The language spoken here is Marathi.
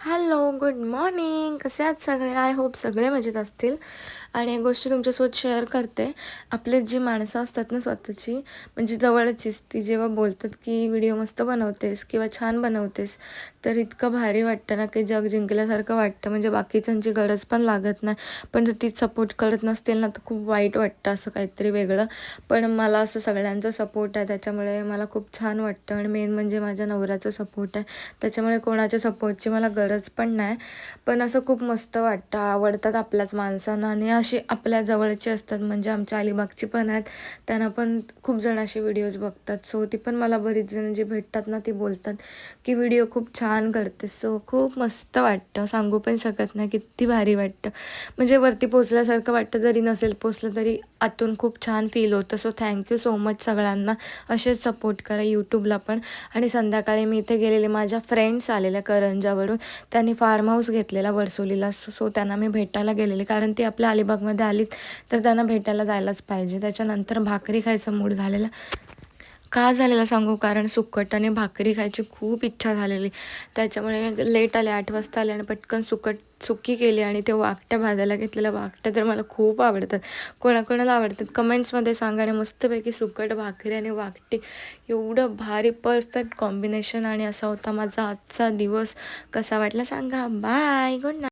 Hello, good morning. कसे आहात सगळे? आय होप सगळे मजेत असतील. आणि एक गोष्ट तुमच्यासोबत शेअर करते. आपले जी माणसं असतात ना स्वतःची, म्हणजे जवळचीच, ती जेव्हा बोलतात की व्हिडिओ मस्त बनवतेस किंवा छान बनवतेस, तर इतकं भारी वाटतं ना की जग जिंकल्यासारखं वाटतं. म्हणजे बाकीच्यांची गरज पण लागत नाही, पण जर ती सपोर्ट करत नसतील ना तर खूप वाईट वाटतं, असं काहीतरी वेगळं. पण मला असं सगळ्यांचा सपोर्ट आहे, त्याच्यामुळे मला खूप छान वाटतं. आणि मेन म्हणजे माझ्या नवऱ्याचा सपोर्ट आहे, त्याच्यामुळे कोणाच्या सपोर्टची मला गरज पण नाही. पण असं खूप मस्त वाटतं, आवडतात आपल्याच माणसांना आणि अशी आपल्या जवळची असतात. म्हणजे आमच्या अलिबागची पण आहेत, त्यांना पण खूप जण असे व्हिडिओज बघतात. सो ती पण मला बरीच जण जे भेटतात ना ती बोलतात की व्हिडिओ खूप छान करते. सो खूप मस्त वाटतं, सांगू पण शकत नाही किती भारी वाटतं. म्हणजे वरती पोचल्यासारखं वाटतं, जरी नसेल पोचलं तरी आतून खूप छान फील होतं. सो थँक्यू सो मच सगळ्यांना. असेच सपोर्ट करा यूट्यूबला पण. आणि संध्याकाळी मी इथे गेलेले, माझ्या फ्रेंड्स आलेल्या करंजावरून, त्यांनी फार्म हाऊस घेतलेला वर्सोलीला. सो त्यांना मी भेटायला गेलेले, कारण ती आपल्या अलिबागमध्ये आलीत तर त्यांना भेटायला जायलाच पाहिजे. त्याच्यानंतर भाकरी खायचा मूड झालेला. का झालेला सांगू, कारण सुकट आणि भाकरी खायची खूप इच्छा झालेली. त्याच्यामुळे मी लेट आले, 8 वाजता आले आणि पटकन सुकी केली. आणि ते वाकट्या भाजायला घेतलेल्या वाकट्या तर मला खूप आवडतात. कोणाकोणाला आवडतात कमेंट्समध्ये सांगा. आणि मस्तपैकी सुकट भाकरी आणि वाकटी, एवढं भारी परफेक्ट कॉम्बिनेशन. आणि असा होता माझा आजचा दिवस. कसा वाटला सांगा. Bye, good night.